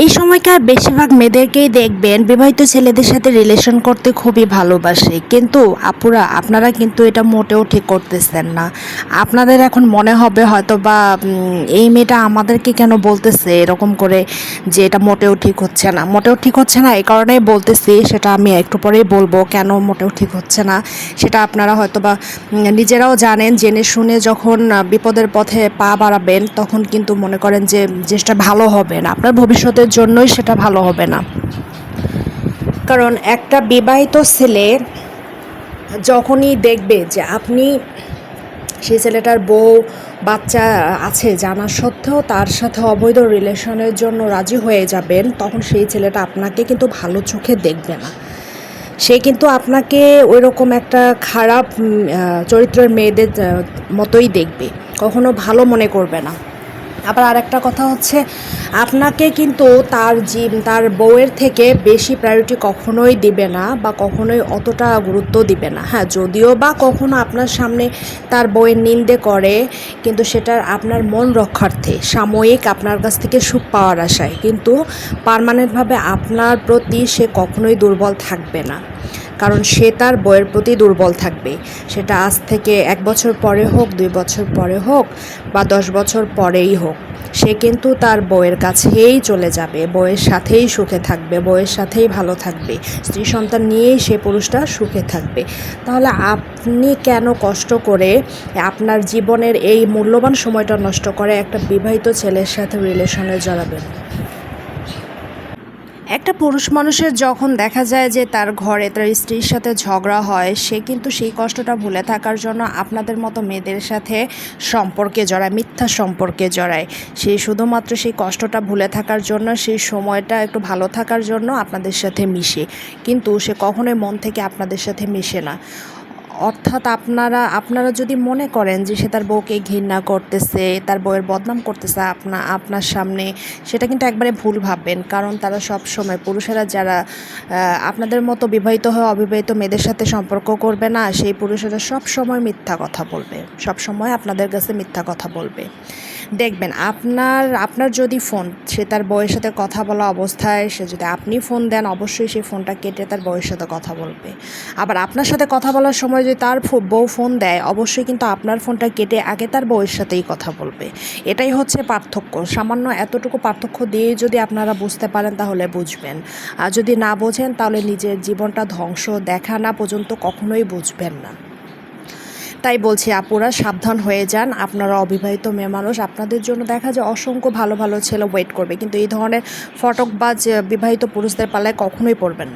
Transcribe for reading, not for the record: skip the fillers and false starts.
এই সময়কার বেশিরভাগ মেয়েদেরকেই দেখবেন বিবাহিত ছেলেদের সাথে রিলেশন করতে খুবই ভালোবাসে, কিন্তু আপুরা আপনারা কিন্তু এটা মোটেও ঠিক করতেছেন না। আপনাদের এখন মনে হবে হয়তো বা এই মেয়েটা আমাদেরকে কেন বলতেছে এরকম করে যে এটা মোটেও ঠিক হচ্ছে না। মোটেও ঠিক হচ্ছে না এই কারণেই বলতেছি, সেটা আমি একটু পরেই বলবো কেন মোটেও ঠিক হচ্ছে না। সেটা আপনারা হয়তো বা নিজেরাও জানেন। জেনে শুনে যখন বিপদের পথে পা বাড়াবেন তখন কিন্তু মনে করেন যে যেটা ভালো হবে না, আপনার ভবিষ্যতের জন্যই সেটা ভালো হবে না। কারণ একটা বিবাহিত ছেলে যখনই দেখবে যে আপনি সেই ছেলেটার বউ বাচ্চা আছে জানা সত্ত্বেও তার সাথে অবৈধ রিলেশনের জন্য রাজি হয়ে যাবেন, তখন সেই ছেলেটা আপনাকে কিন্তু ভালো চোখে দেখবে না। সে কিন্তু আপনাকে ওই রকম একটা খারাপ চরিত্রের মেয়েদের মতোই দেখবে, কখনো ভালো মনে করবে না। আবার আরেকটা কথা হচ্ছে, আপনাকে কিন্তু তার বউয়ের থেকে বেশি প্রায়োরিটি কখনোই দিবে না বা কখনোই অতটা গুরুত্ব দিবে না। হ্যাঁ, যদিও বা কখনো আপনার সামনে তার বউয়ের নিন্দে করে, কিন্তু সেটা আপনার মন রক্ষার্থে, সাময়িক আপনার কাছ থেকে সুখ পাওয়ার আশায়, কিন্তু পার্মানেন্টভাবে আপনার প্রতি সে কখনোই দুর্বল থাকবে না। কারণ সে তার বউয়ের প্রতি দুর্বল থাকবে, সেটা আজ থেকে 1 বছর পরে হোক, 2 বছর পরে হোক বা 10 বছর পরেই হোক, সে কিন্তু তার বউয়ের কাছেই চলে যাবে, বউয়ের সাথেই সুখে থাকবে, বউয়ের সাথেই ভালো থাকবে, স্ত্রী সন্তান নিয়েই সে পুরুষটা সুখে থাকবে। তাহলে আপনি কেন কষ্ট করে আপনার জীবনের এই মূল্যবান সময়টা নষ্ট করে একটা বিবাহিত ছেলের সাথে রিলেশনে জড়াবেন? একটা পুরুষ মানুষের যখন দেখা যায় যে তার ঘরে তার স্ত্রীর সাথে ঝগড়া হয়, সে কিন্তু সেই কষ্টটা ভুলে থাকার জন্য আপনাদের মতো মেয়েদের সাথে সম্পর্কে জড়ায়, মিথ্যা সম্পর্কে জড়ায়। সে শুধুমাত্র সেই কষ্টটা ভুলে থাকার জন্য, সেই সময়টা একটু ভালো থাকার জন্য আপনাদের সাথে মিশে, কিন্তু সে কখনোই মন থেকে আপনাদের সাথে মিশে না। অর্থাৎ আপনারা যদি মনে করেন যে সে তার বউকে ঘৃণা করতেছে, তার বউয়ের বদনাম করতেছে আপনার সামনে, সেটা কিন্তু একবারে ভুল ভাববেন। কারণ তারা সব সময়, পুরুষেরা যারা আপনাদের মতো বিবাহিত হয়ে অবিবাহিত মেয়েদের সাথে সম্পর্ক করবে না, সেই পুরুষেরা সব সময় মিথ্যা কথা বলবে, সব সময় আপনাদের কাছে মিথ্যা কথা বলবে। দেখবেন আপনার যদি ফোন, সে তার বউয়ের সাথে কথা বলা অবস্থায় সে যদি আপনি ফোন দেন, অবশ্যই সেই ফোনটা কেটে তার বউয়ের সাথে কথা বলবে। আবার আপনার সাথে কথা বলার সময় যদি তার বউ ফোন দেয়, অবশ্যই কিন্তু আপনার ফোনটা কেটে আগে তার বউয়ের সাথেই কথা বলবে। এটাই হচ্ছে পার্থক্য। সামান্য এতটুকু পার্থক্য দিয়ে যদি আপনারা বুঝতে পারেন তাহলে বুঝবেন, আর যদি না বোঝেন তাহলে নিজের জীবনটা ধ্বংস দেখা না পর্যন্ত কখনোই বুঝবেন না। তাই বলছি আপুরা, সাবধান হয়ে যান। আপনারা অবিবাহিত মেয়ে মানুষ, আপনাদের জন্য দেখা যায় অসংখ্য ভালো ভালো ছেলে ওয়েট করবে, কিন্তু এই ধরনের ফটকবাজ বিবাহিত পুরুষদের পাল্লায় কখনোই পড়বেন না।